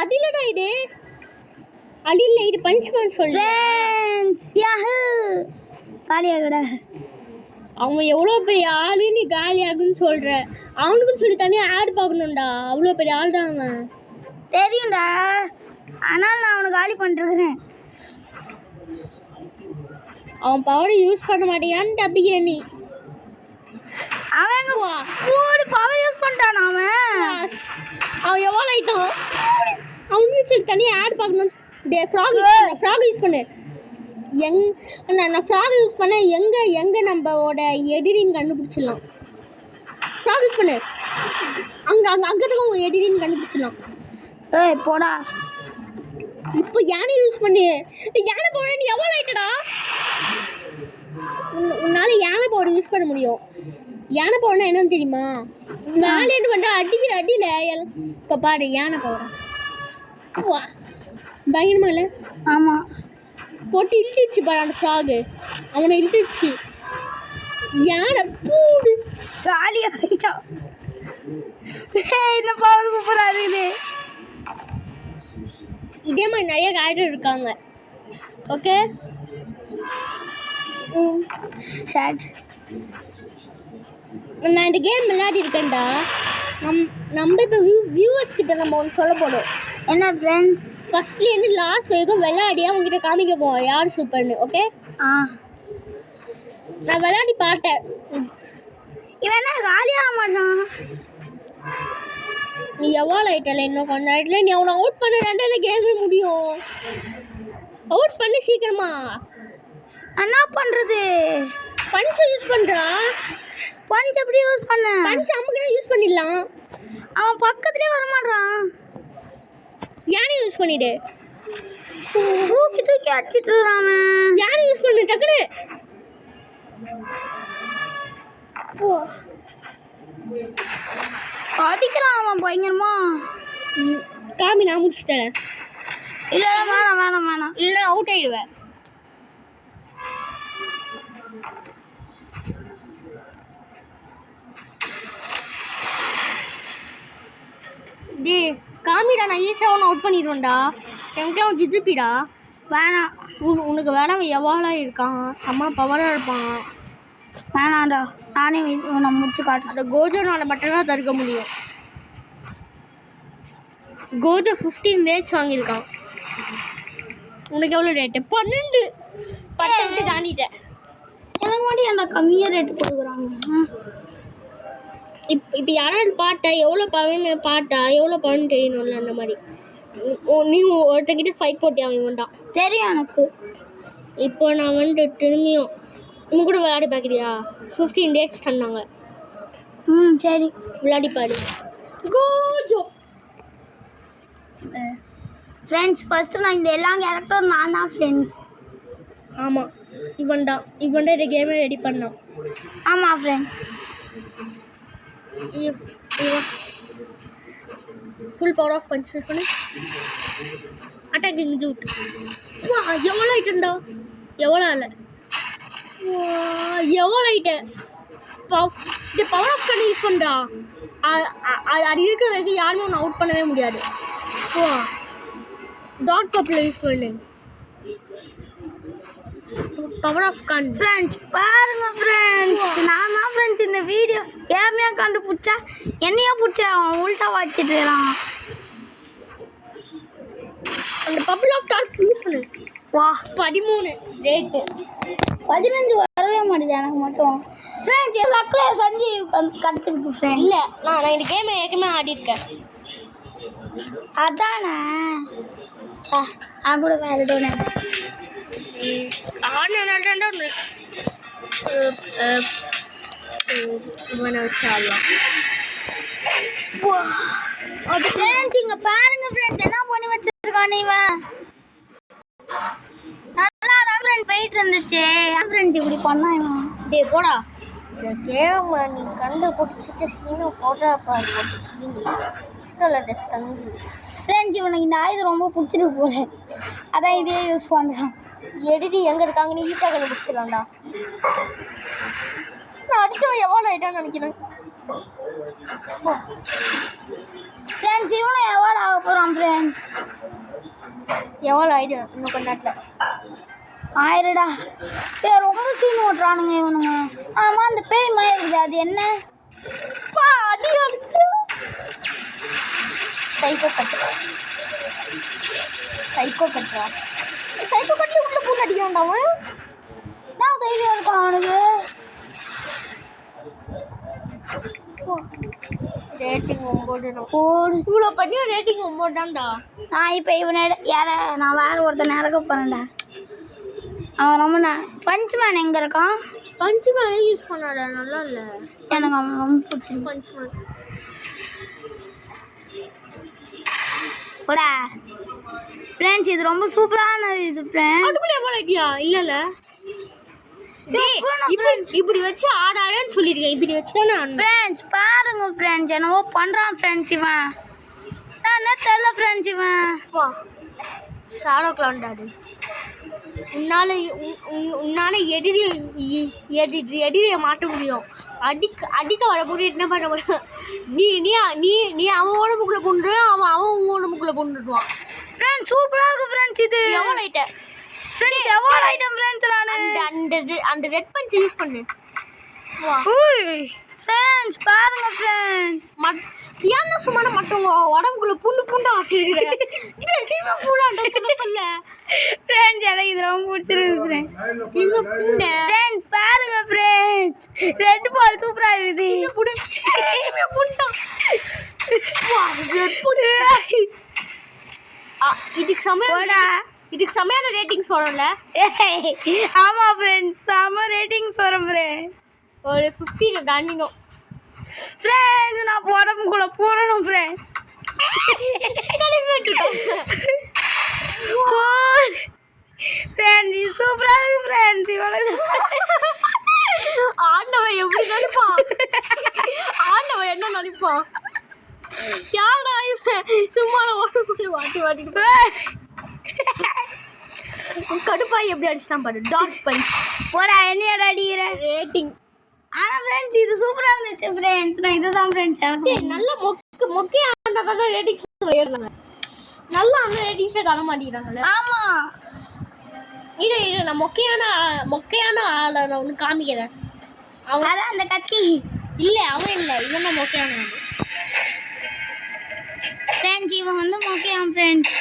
அதிலடா இது அடியில இது பஞ்ச் பண்ண ஃப்ரெண்ட்ஸ் யாஹூ காலியாகடா. அவன் எவ்வளோ பெரிய ஆளு நீ காலியாகுன்னு சொல்ற. அவனுக்கும் சொல்லி தனியா ஆட் பார்க்கணும்டா. அவ்வளோ பெரிய ஆள் தான் அவன். தெரியும்டா, ஆனால் நான் அவனை காலி பண்ணிருக்கிறேன். அவன் பவரை யூஸ் பண்ண மாட்டேங்கிறான்னு தப்பிக்கிற நீ. அவன் பவர் யூஸ் பண்ணிட்டான். அவன் எவ்வளோ ஆயிட்டான். அவனுக்கு சொல்லி தனியாக ஆட் பார்க்கணும். ஃப்ராக் யூஸ் பண்ணு. நான் ஃப்ராக் யூஸ் பண்ண எங்கே நம்மளோட எடிட்டிங் கண்டுபிடிச்சிடலாம். ஃப்ராக் யூஸ் பண்ணு. அங்கே தான் உங்கள் எடிட்டிங் கண்டுபிடிச்சிடலாம். ஏய் போடா. இப்போ யானை யூஸ் பண்ணு. யானை பவர் நீ எவ்வளோ ஆயிட்டடா. உன்னால் யானை பவர் யூஸ் பண்ண முடியும். யானை பவர்னா என்னன்னு தெரியுமா? மேலேன்னு வந்து அடிக்கிற அடியில் இப்போ பாரு யானை பவர் பயங்கரமா இல்லை? ஆமாம், போட்டு இழுத்துச்சு பாரு அந்த ஃப்ராகு. அவனை இழுத்துச்சு. யானை பூடு காலியாக போயிட்டான். இந்த பவர் சூப்பராக இருக்குது. இதே மாதிரி நிறைய கேரக்டர் இருக்காங்க. ஓகே நான் இந்த கேம் விளையாடி இருக்கேன்டா. நம்ம இப்போ வியூவர்ஸ் கிட்ட நம்ம ஒன்று சொல்ல போகிறோம். என்ன ஃப்ரெண்ட்ஸ்? ஃபர்ஸ்ட்லேருந்து லாஸ்ட் வரைக்கும் விளையாடி அவங்ககிட்ட காமிக்க போவோம் யார் சூப்பர்னு. ஓகே நான் விளையாடி பார்த்தேன். இவன் என்ன காலியாக மாட்டான். நீ எவ்வளோ ஆயிட்டல இன்னும் கொஞ்ச நேரத்தில் நீ அவனை அவுட் பண்ண ரெண்டாவது கேமே முடியும். அவுட் பண்ணி சீக்கிரமா. என்ன பண்ணுறது? பஞ்சை யூஸ் பண்ணுறா. பஞ்ச் எப்படி யூஸ் பண்ண? பஞ்ச் அம்முக்குனா யூஸ் பண்ணிடலாம். அவன் பக்கத்துலேயே வரமாட்டான். யானை யூஸ் பண்ணிடு. தூக்கி அடிச்சிட்டு இருக்கான். யானை யூஸ் பண்ணு டக்குனு. அடிக்கிறான் அவன் பயங்கரமா. காமி நான் முடிச்சு தரேன். இல்லை வேணாம் இல்லைன்னா அவுட் ஆயிடுவேன். டே காமிடா, நான் ஈஸியாக ஒன்று அவுட் பண்ணிடுவேன்டா. எனக்குலாம் அவன் ஜிஜிபிடா. வேணாம், உனக்கு வேணாம். அவன் எவ்வளோ இருக்கான், செம்ம பவராக இருப்பான். வேணாண்டா, நானே நான் முடிச்சு காட்டுறேன். அந்த கோஜோனால் மட்டும்தான் தடுக்க முடியும். கோஜோ 15 ரேட்ஸ் வாங்கியிருக்கான். உனக்கு எவ்வளோ ரேட்டு? 12 தாண்டிட்டேன். எனக்கு மட்டும் என்ன கம்மியாக ரேட்டு கொடுக்குறாங்க. இப்போ யாராவது பாட்டா எவ்வளோ பவன்னு தெரியணும்ல. அந்த மாதிரி நீ ஒருத்தங்கிட்ட ஃபைட் போட்டி அவன் வேண்டாம். தெரியும் எனக்கு. இப்போ நான் வந்து திரும்பியும் உன் கூட விளையாடி பார்க்குறியா? 15 டேட்ஸ் தந்தாங்க. சரி விளையாடி பாரு. கோஜோ ஃப்ரெண்ட்ஸ், ஃபஸ்ட்டு நான் இந்த எல்லா கேரக்டரும் நான் தான் ஃப்ரெண்ட்ஸ். ஆமாம், இவன் தான் இந்த கேமை ரெடி பண்ணான். ஆமாம் friends. Full power of punch use பண்ணி அட்டாக்கிங் ஜூட். எவ்வளோ ஆயிட்டா? எவ்வளோ இல்லை, எவ்வளோ ஆயிட்ட. இந்த பவர் ஆஃப் பண்ணி யூஸ் பண்ணுறா. அது இருக்கிற வரைக்கும் யாருமே ஒன்று அவுட் பண்ணவே முடியாது. டாட் பப்பில் யூஸ் பண்ணு. Power of gun. ஃப்ரெண்ட்ஸ் பாருங்க ஃப்ரெண்ட்ஸ், நான் தான் ஃப்ரெண்ட்ஸ் இந்த வீடியோ ஏமையா கண்டுபிடிச்சா என்னையா பிடிச்சா அவன் உள்டா வச்சுட்டுறான். அந்த பப்பிள் ஆஃப் டாட் யூஸ் பண்ணு. வா 13 ரேட்டு. 15 வரவே மாட்டேது எனக்கு மட்டும். ஃப்ரெண்ட்ஸ் எல்லாருக்கும் சஞ்சீவ் கிடச்சிருக்கு ஃப்ரெண்ட். இல்லை, நான் இந்த கேமை ஏற்கனவே ஆடிருக்கேன். அதானே கூட வேறு எதுவும் இவனை வச்சு ஆடலாம். இங்க பாருங்க ஃப்ரெண்ட், என்ன பண்ணி வச்சிருக்கான் இவன். நல்லா தான் ஃப்ரெண்ட் போயிட்டு இருந்துச்சு. ஏன் ஃப்ரெண்ட்ஸ் இப்படி பண்ணா இவன்? டே போடா, இந்த கேம் நீ கண்டுபிடிச்சிட்டு சீனு போடுறா பாரு. ஃப்ரெண்ட்ஸ் இவனுக்கு இந்த ஆயுதம் ரொம்ப பிடிச்சிருக்கு போல, அதான் இதே யூஸ் பண்ணுறான். எடிட்டி எங்கே இருக்காங்கன்னு ஈஸியாக கண்டுபிடிச்சிடலாம்டா. நான் அடித்தவன் எவ்வளோ ஆகிட்டான்னு நினைக்கிறேன். ஃப்ரெண்ட்ஸ் இவனும் எவ்வளோ ஆக போகிறோம் ஃப்ரெண்ட்ஸ். எவ்வளோ ஆயிடும் இன்னும் கொஞ்ச நேரத்தில்? ஆயிரடா. ரொம்ப சீன் ஓட்டுறானுங்க இவனுங்க. ஆமாம், அந்த பேய் மாதிரி இருக்குது, அது என்ன? சைக்கோ கட்டுறா சைக்கோ கட்டுறா சைக்கோ கட்டி உள்ள பூட்டு அடிக்கிறான்டாவன். நான் தைரியம் இருக்கும் அவனுக்கு. ரேட்டிங் 9 போடு. இவ்வளோ பண்ணி ரேட்டிங் 9 தான்டா. நான் இப்போ இவனை நான் வேற ஒருத்தன் இறக்க போகிறேன்டா. அவன் ரொம்ப பஞ்ச்மேன் எங்கே இருக்கான்? பஞ்ச்மேனே யூஸ் பண்ணாடா, நல்லா இல்லை. எனக்கு அவன் ரொம்ப பிடிச்சிருக்கு. பஞ்ச்மேன் போடா ஃப்ரெண்ட்ஸ், இது ரொம்ப சூப்பரானது இது ஃப்ரெண்ட்ஸ். அதுக்குள்ள எவ்வளோ ஐடியா இல்லைல்ல. இப்படி வச்சு ஆடாடன்னு சொல்லியிருக்கேன். இப்படி வச்சு தான் ஃப்ரெண்ட்ஸ் பாருங்க ஃப்ரெண்ட்ஸ், என்னவோ பண்ணுறான் ஃப்ரெண்ட்ஸ் இவன். நான் என்ன தெரியல ஃப்ரெண்ட்ஸ் இவன். வா ஷாடோ கிளாண்டாடு. உன்னால எதிரியை மாட்ட முடியும். அடிக்க வர முடியும். என்ன பண்ண முடியும்? நீ நீ நீ நீ அவன் உடம்புக்குள்ள கொண்டு அவன் உடம்புக்குள்ள கொண்டுடுவான். ஃப்ரெண்ட்ஸ் சூப்பராக இருக்கு ஃப்ரெண்ட்ஸ். இது எவ்வளோ ஐட்டம் ஃப்ரெண்ட்ஸ், எவ்வளோ ஐட்டம் ஃப்ரெண்ட்ஸ். அந்த ரெட் பஞ்ச் யூஸ் பண்ணு. வா ஃப்ரெண்ட்ஸ் பாருங்க ஃப்ரெண்ட்ஸ். ஏன்னா சும்மா மட்டும் உடம்புக்குள்ள புண்டா ஆட்டிருக்கிறேன். சொல்ல ஃப்ரெண்ட்ஸ், எனக்கு இது ரொம்ப பிடிச்சிருக்கு ஃப்ரெண்ட்ஸ். பாருங்க ஃப்ரெண்ட்ஸ், ரெட் பால் சூப்பராக இருக்குது. இதுக்கு செமையான ரேட்டிங்ஸ் வரும்ல. ஆமாம் ஃப்ரெண்ட்ஸ், செம ரேட்டிங்ஸ் வரும் ஃப்ரெண்ட்ஸ். ஒரு 50 தாண்டினோம் ஃப்ரெண்ட்ஸ். நான் உடம்புக்குள்ள போடணும் ஃப்ரெண்ட்ஸ். ஃப்ரெண்ட்ஸ் இது சூப்பராக இருக்கு ஃப்ரெண்ட்ஸ். இவ்வளவு ஆண்டவன் எப்படி நினைப்பான்? ஆண்டவன் என்ன நினைப்பான்? யாரா இவன் சும்மா உடம்புக்குள்ள வாட்டிட்டு கடுப்பாய் எப்படி அடிச்சுதான் பாரு. டாட் பஞ்ச் போடா, என்னையோட அடிக்கிற ரேட்டிங். ஆனால் ஃப்ரெண்ட்ஸ் இது சூப்பராக இருந்துச்சு ஃப்ரெண்ட்ஸ். நான் இதுதான் ஃப்ரெண்ட்ஸ் நல்ல மொக்கையா தான் ரேட்டிங்ஸ் ஏறுறாங்க. நல்லா அந்த ரேட்டிங்ஸே தர மாட்டேங்கிறாங்கல்ல. ஆமாம், இரு நான் மொக்கையான ஆளை நான் ஒன்று காமிக்கிறேன். அவன் அதான் அந்த கத்தி இல்லை, அவன் இல்லை, இவன் தான் மொக்கையான ஆள் ஃப்ரெண்ட்ஸ். இவன் வந்து மொக்கையான் ஃப்ரெண்ட்ஸ்.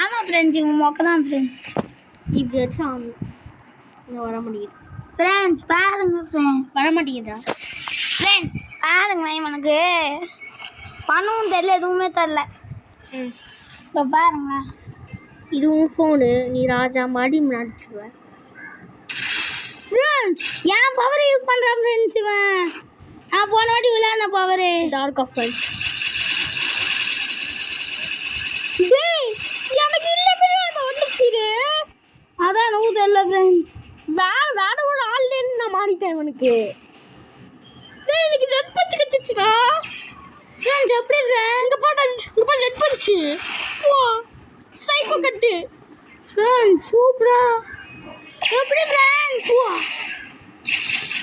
ஆமாம் ஃப்ரெண்ட்ஸ், இவன் மொக்கை தான் ஃப்ரெண்ட்ஸ். இப்படி வச்சு அவன் வர முடியுது ஃப்ரெண்ட்ஸ். பாருங்க ஃப்ரெண்ட்ஸ், வர மாட்டேங்குதா ஃப்ரெண்ட்ஸ்? பாருங்களேன், இவனுக்கு பணமும் தெரியல, எதுவுமே தெரில. இப்போ பாருங்களேன், இதுவும் ஃபோனு. நீ ராஜா மாடி நடிச்சுவேன் ஃப்ரெண்ட்ஸ். ஏன் பவர் யூஸ் பண்ணுறான் ஃப்ரெண்ட்ஸ் இவன்? நான் போன வாட்டி விளையாடின பவரு டார்க் ஆஃப் பஞ்ச். எனக்கு இல்லை வந்துச்சு. அதான் எனக்கு தெரியல ஃப்ரெண்ட்ஸ். வேற ஒரு ஆன்லைன் நான் மாறிட்டேன் இவனுக்கு. எனக்கு ரெட் பஞ்ச் கச்சிச்சுடா ஃப்ரெண்ட்ஸ். எப்படி ஃப்ரெண்ட்ஸ்? இங்கே பாட்டு ரெட் பஞ்சு. வா சைக்கோ கட்டு ஃப்ரெண்ட்ஸ், சூப்பரா. எப்படி ஃப்ரெண்ட்ஸ்? வா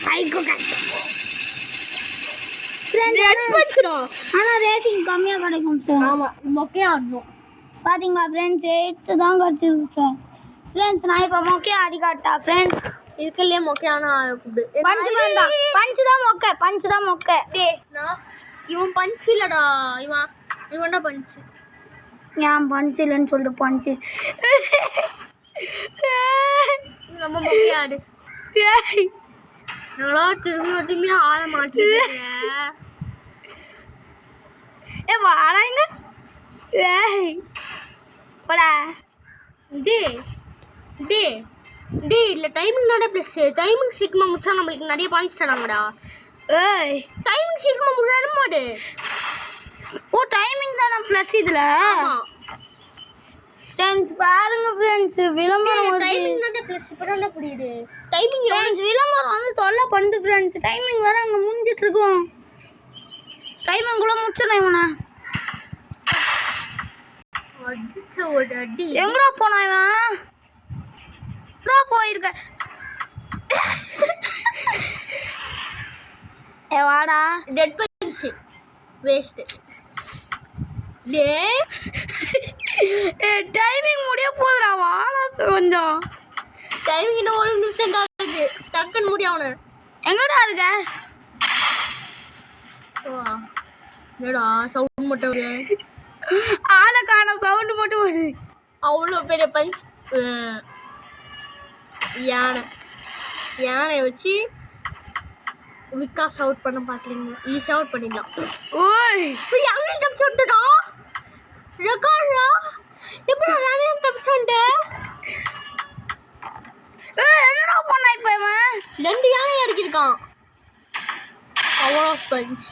சைக்கோ கட்டு ஃப்ரெண்ட்ஸ். ரெட் பஞ்சுடா. ஆனால் ரேட்டிங் கம்மியாக கிடைக்கும் ஃப்ரெண்ட்ஸ். ஆமாம், மொக்கையாக ஆடணும். பார்த்தீங்களா ஃப்ரெண்ட்ஸ், 8 தான் கிடச்சிருக்கு ஃப்ரெண்ட்ஸ். ஃப்ரெண்ட்ஸ் நான் இப்போ மொக்கையாக அடி காட்டா ஃப்ரெண்ட்ஸ். இதுக்குள்ளே மொக்கையான கூப்பிடு. பஞ்சு தான் பஞ்சு தான் மொக்கை. நான் இவன் பஞ்சு இல்லைடா, இவன்டா பஞ்சு. ஏன் பஞ்சு இல்லைன்னு சொல்லிட்டு பஞ்சு நம்ம மொக்கையாடு. நல்லா திரும்பி ஆட மாட்டேன். வாடாங்க போடா. டே இல்லை டைமிங் தானே ப்ளஸ். டைமிங் சீக்கிரமாக முடிச்சா நம்மளுக்கு நிறைய பாயிண்ட்ஸ் தராங்கடா. டைமிங் சீக்கிரமாக முடியாது மாடு. ஓ டைமிங் தானே ப்ளஸ் இதில். ஃப்ரெண்ட்ஸ் பாருங்க ஃப்ரெண்ட்ஸ், விளம்பரம் டைமிங் தானே ப்ளஸ். இப்போ தானே புரியுது டைமிங். ஃப்ரெண்ட்ஸ் விளம்பரம் வந்து தொல்லை பண்ணுது ஃப்ரெண்ட்ஸ். டைமிங் வேறு அங்கே முடிஞ்சிட்டு இருக்கோம். டைமிங்குள்ளே முடிச்சிடணும் இவனா. அடி எங்கடா போனா இவன்? போயிருக்க. வாடா. Dead punch waste. டேய் டைமிங் முடிய போதுடா வாடா கொஞ்சம். டைமிங் இன்னும் 1 நிமிஷம் தான் இருக்கு. டக்குன்னு முடி அவனை. எங்கடா இருக்க? என்னடா சவுண்ட் மட்டும் வருது. ஆளை காண சவுண்டு மட்டும் வருது. அவ்வளோ பெரிய பஞ்ச். யானை வச்சு விகாஸ் அவுட் பண்ண பார்க்குறீங்க. ஈஸியாக அவுட் பண்ணிடலாம். ஓய் யானை தப்பிச்சு விட்டுடா. ரெக்கார்டா எப்படி யானை தப்பிச்சு வந்துட்டேன். என்னடா பண்ணா இப்போ இவன்? 2 யானை அடிக்கிருக்கான். Power of punch.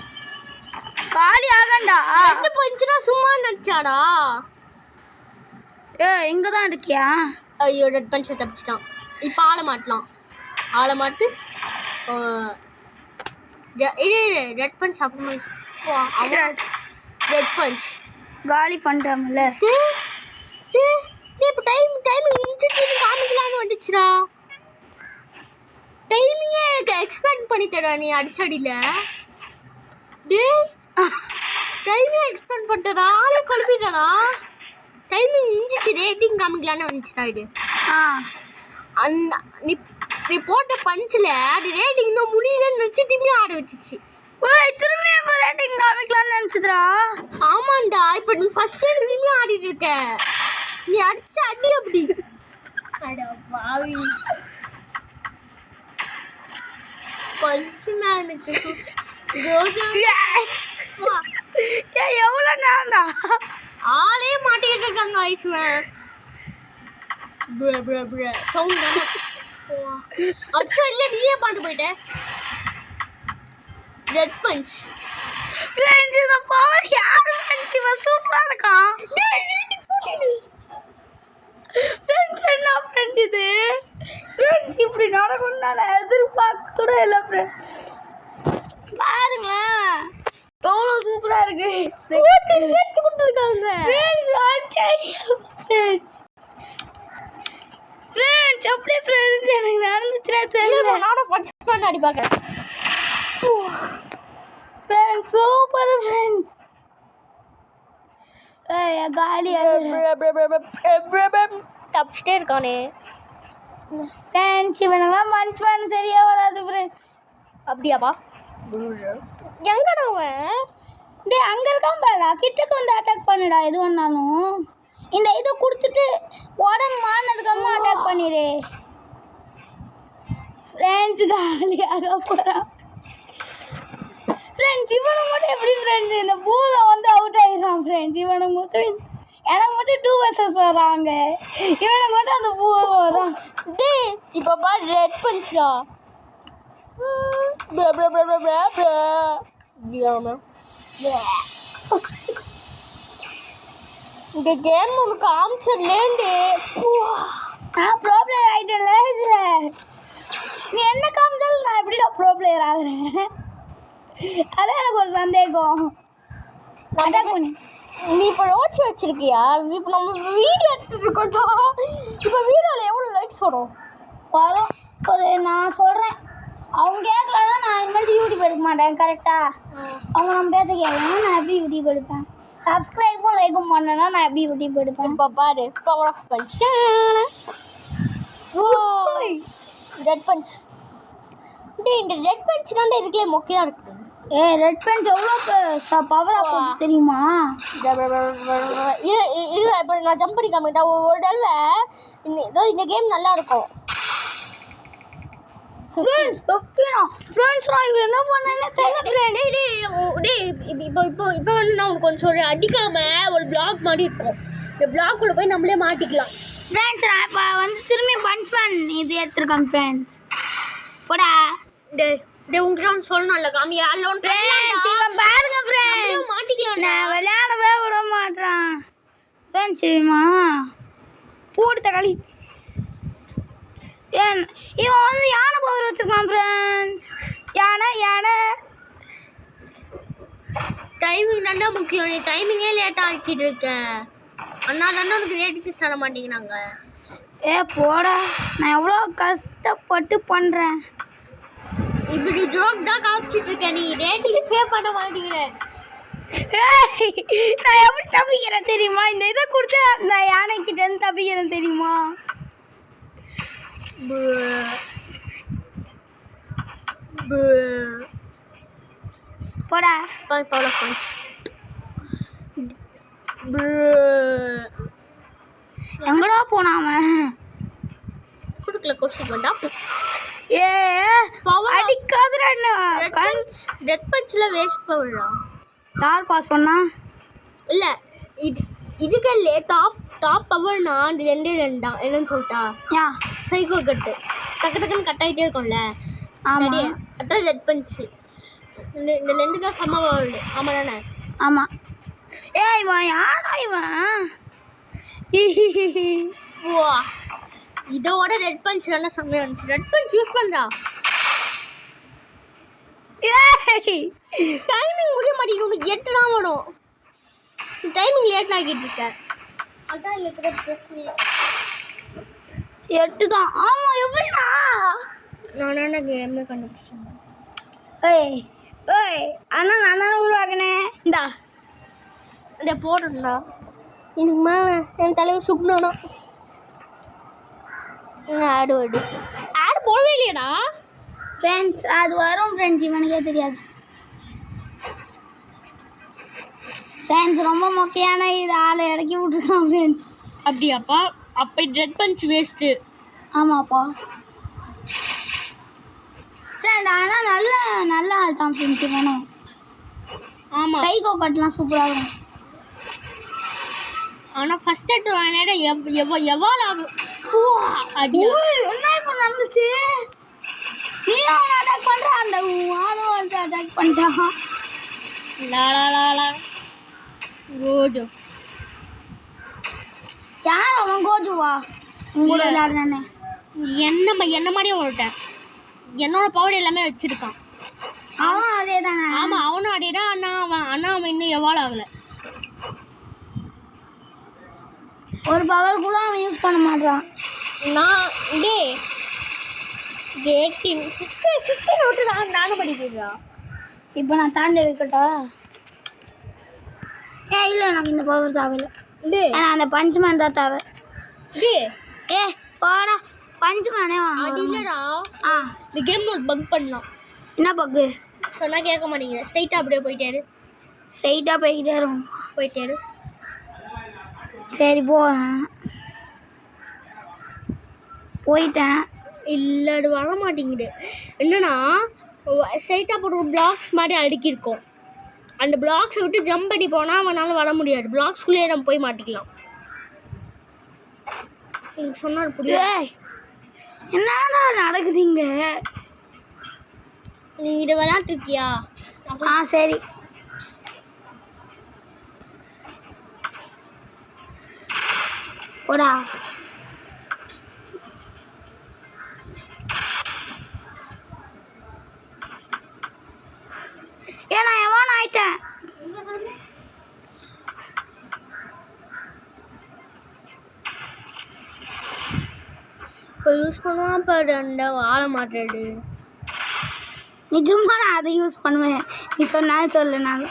காலி ஆகண்டா. 2 பஞ்சுனா சும்மா நடிச்சாடா. இங்க தான் இருக்கியா? ஐயோ ரெட் பஞ்சை தப்பிச்சிட்டான். இப்போ ஆளை மாட்டலாம். ஆளை மாட்டு ரெட் பஞ்ச் அப்புறமா ரெட் பஞ்ச் காலி பண்ணிட்டாமல்ல. இப்போ டைமிங் காமிக்கலான்னு வந்துச்சுடா. டைமிங்கே எக்ஸ்பேண்ட் பண்ணிட்டடா நீ அடிச்சடியில். Timing expand பண்ணிட்டடா. ஆளே குழப்பிட்டடா. டைமிங் முடிஞ்சிச்சு. ரேட்டிங் காமிக்கலான்னு வந்துச்சுடா இது. அந்த நீ போட்ட பஞ்சில் அது ரேட்டிங் இன்னும் முடியலன்னு வச்சு திரும்பி ஆட வச்சிச்சு. திரும்பி எப்போ ரேட்டிங் காமிக்கலான்னு நினச்சிதுரா? ஆமாண்டா. இப்போ நீ ஃபர்ஸ்ட் திரும்பி ஆடிட்டு இருக்க. நீ அடிச்ச அடி அப்படி. பாவி பஞ்சு மேனுக்கு எவ்வளோ நேரம்டா? ஆளே மாட்டிக்கிட்டு இருக்காங்க. ஐஸ்மேன் சவுண்ட் அச்சோ இல்லை நீயே பாட்டு போயிட்ட. ரெட் பஞ்ச் ஃப்ரெண்ட்ஸ் இந்த பவர் யாரு ஃப்ரெண்ட்ஸ் இவன் சூப்பராக இருக்கான். ஃப்ரெண்ட்ஸ் என்ன ஃப்ரெண்ட்ஸ் இது? ஃப்ரெண்ட்ஸ் இப்படி நடக்கும்னு நான் எதிர்பார்க்க கூட இல்லை ஃப்ரெண்ட்ஸ். பாருங்களேன் எவ்வளோ சூப்பராக இருக்கு. கொடுத்துருக்காங்க ஃப்ரெண்ட்ஸ் அப்படியே ஃப்ரெண்ட்ஸ் எனக்கு நடந்துச்சுன்னா தெரியல. நானும் பஞ்ச் பண்ண அடி பார்க்குறேன். Friends super friends. தப்பிச்சிட்டே இருக்கானே. ஃப்ரெண்ட்ஸ் இவனெல்லாம் பஞ்ச் பண்ண சரியா வராது ஃப்ரெண்ட்ஸ். அப்படியாப்பா? எங்கடா அவன்? டேய் அங்கே இருக்கான் பாடா. கிட்டக்கு வந்து அட்டாக் பண்ணுடா எது வந்தாலும். இந்த இதை கொடுத்துட்டு உடம்பு மாறினதுக்கப்புறமா அட்டாக் பண்ணிடு. ஃப்ரெண்ட்ஸ் காலியாக போகிறான். ஃப்ரெண்ட்ஸ் இவனை மட்டும் எப்படி ஃப்ரெண்ட்ஸ் இந்த பூதம் வந்து அவுட் ஆகிடுறான் ஃப்ரெண்ட்ஸ். இவனுக்கு மட்டும் எனக்கு மட்டும் 2 versus வராங்க. இவனுக்கு மட்டும் அந்த பூதம் வரான். டேய் இப்போ பாரு ரெட் பஞ்ச்டா. இந்த கேம் உனக்கு காமிச்சதுலேருந்து நான் ப்ரோ பிளேயர் ஆகிட்டேன்ல. இதில் நீ என்ன காமிச்சாலும் நான் எப்படிடா ப்ரோ பிளேயர் ஆகுறேன்? அதான் எனக்கு ஒரு சந்தேகம். அட்டாக் பண்ணி நீ இப்போ ரோச்சி வச்சிருக்கியா? இப்போ நம்ம வீடியோ எடுத்துட்டு இருக்கோம். இப்போ வீடியோவில் எவ்வளோ லைக்ஸ் வரும்? ஒரு நான் சொல்கிறேன் அவங்க கேட்கலன்னா நான் இனிமேல் யூடியூப் எடுக்க மாட்டேன். கரெக்டாக அவங்க நம்ம பேச கேட்கலன்னா நான் எப்படி யூடியூப் எடுப்பேன்? சப்ஸ்கிரைபும் லைக்கும் பண்ணனா நான் எப்படி யூடியூப் எடுப்பேன்? இப்போ பாரு power of punch. Red punch. டேய் இந்த ரெட் பஞ்ச் தான் இருக்கே மொக்கையாக இருக்குது. ரெட் பென்ஸ் எவ்வளோ பவராக போகுது தெரியுமா? இல்லை இப்போ நான் ஜம்ப் பண்ணி காமிட்டா ஒரு தடவை இந்த கேம் நல்லா இருக்கும். ஃப்ரெண்ட்ஸ் நான் இவன் என்ன பண்ணேன்னு தெரியல. இப்போ வந்து நான் உனக்கு கொஞ்சம் சொல்கிறேன். அடிக்காமல் ஒரு பிளாக் மாதிரி இருக்கும். இந்த பிளாக்குள்ளே போய் நம்மளே மாட்டிக்கலாம். ஃப்ரெண்ட்ஸ் நான் இப்போ வந்து திரும்பி பஞ்ச் மேன் இது எடுத்துருக்கேன் ஃப்ரெண்ட்ஸ். போடா டேய் உங்ககிட்ட ஒன்று சொல்லணும்ல காமி. அல்லோன் ஃப்ரெண்ட்ஸ் இவன் பாருங்க ஃப்ரெண்ட்ஸ் மாட்டிக்கலாம். நான் விளையாடவே விட மாட்டேறான் ஃப்ரெண்ட்ஸ். பூடு தக்காளி இவன் வந்து யானை பவர் வச்சுருக்கான் ஃப்ரெண்ட்ஸ். யானை டைமிங் தாண்டா முக்கியம். நீ டைமிங்கே லேட்டாக ஆக்கிட்டு இருக்க. அண்ணா தாண்டா உனக்கு ரேட்டிங்ஸ் தர மாட்டேங்கிறாங்க. போடா நான் எவ்வளோ கஷ்டப்பட்டு பண்ணுறேன். இப்படி ஜோக் தான் காமிச்சிட்டு இருக்க. நீ ரேட்டிங் சேவ் பண்ண மாட்டேங்கிற. நான் எப்படி தப்பிக்கிறேன் தெரியுமா? இந்த இதை கொடுத்து அந்த யானை கிட்ட இருந்து தப்பிக்கிறேன் தெரியுமா? போடா பவள எங்கடா போனாம குடுக்கல கொஸ்டின் பண்ணா ஏ அடிக்காதடா டெட் பஞ்ச்ல வேஸ்ட் பவரா யார்ப்பா சொன்னா? இல்ல இதுக்கல்லே டாப் பவர்னா ரெண்டே தான் என்னன்னு சொல்லிட்டா யா சைக்கோ கட்டு டக்குன்னு கட் ஆகிட்டே இருக்கும்ல ஆமா அதான் ரெட் பஞ்ச் இந்த ரெண்டு தான் செம்ம பவர் ஆமாம் தானே ஆமா ஏய் இவன் யாரா இவன்? ஓ இதோட ரெட் பஞ்ச் தானே செம்மையாக இருந்துச்சு ரெட் பஞ்ச் யூஸ் பண்ணுறா டைமிங் முடிய மாட்டேங்குது உனக்கு 8 தான் வரும் டைமிங் லேட் ஆகிட்டு இருக்க அதான் இருக்கிற பிரச்சனை 8 தான். ஆமா எப்படிடா? நானே கேம்ல கண்டுபிடிச்சேன். ஏய் ஏய் அண்ணா நான் தானே உருவாக்கினேன். இந்தா இந்த போடுறா எனக்கு மேலே என் தலைவர் சுப்னானா ஆடு போடவே இல்லையாடா ஃப்ரெண்ட்ஸ். அது வரும் ஃப்ரெண்ட்ஸ், இவனுக்கே தெரியாது ஃப்ரெண்ட்ஸ். ரொம்ப மொக்கையான இது ஆளை இறக்கி விட்ருக்கான் ஃப்ரெண்ட்ஸ். அப்படியாப்பா? அப்போ ரெட் பஞ்ச் வேஸ்ட்டு. ஆமாப்பா ஃப்ரெண்ட். ஆனால் நல்ல ஆள் தான் ஃப்ரெண்ட்ஸ் வேணும். ஆமாம் சைக்கோ கட்டெலாம் சூப்பராக இருக்கும். ஆனால் ஃபஸ்ட் டேட் வாங்கினா எவ்வளோ ஆகும்? அடியா என்ன இப்போ நடந்துச்சு? நீயும் அவனை அட்டாக் பண்ணுற, அந்த ஆளும் வந்து அட்டாக் பண்ணிட்டான். லாலா கோஜோ யார் அவன்? கோஜுவா? உங்களோட விளையாடுறானே என்ன மாதிரியே ஓட்டேன். என்னோட பவர் எல்லாமே வச்சிருக்கான். அவனும் அதே தானே? ஆமாம் அவனும் அதே தான். அவன் இன்னும் எவ்வளோ ஆகலை. ஒரு பவர் கூட அவன் யூஸ் பண்ண மாட்டான். நான் ரேட்டிங் 15 விட்டு நானும் படிக்கிறா. இப்போ நான் தாண்டி வைக்கட்டா? இல்லை எனக்கு இந்த பவர் தேவையில்லை. ஏன்னா அந்த பஞ்ச்மேன் தான் தேவை. போடா பஞ்ச்மேனே வாங்க. அது இல்லைடா, இந்த கேம் ஒரு பக் பண்ணலாம். என்ன பக்கு? சொன்னால் கேட்க மாட்டேங்கிற. ஸ்ட்ரைட்டாக அப்படியே போயிட்டாரு. ஸ்ட்ரைட்டாக போயிட்டாரு. சரி போயிட்டேன். இல்லை அது வர மாட்டேங்குது. என்னன்னா ஸ்ட்ரைட்டாக போட்டு பிளாக்ஸ் மாதிரி அடுக்கியிருக்கோம். அந்த பிளாக்ஸை விட்டு ஜம்ப் பண்ணி போனால் அவனால் வர முடியாது. பிளாக்ஸ்குள்ளேயே நம்ம போய் மாட்டிக்கலாம். எனக்கு சொன்னால் புரியாது. என்னடா நடக்குது இங்கே? நீ இதை விளையாட்டுருக்கியா? சரி. போடா. நான் எவன் ஆயிட்டேன். இப்போ யூஸ் பண்ணுவான். இப்போ ரெண்டா வாழ மாட்டாடு. நிஜமா நான் அதை யூஸ் பண்ணுவேன். நீ சொன்னாலும் சொல்லு. நான்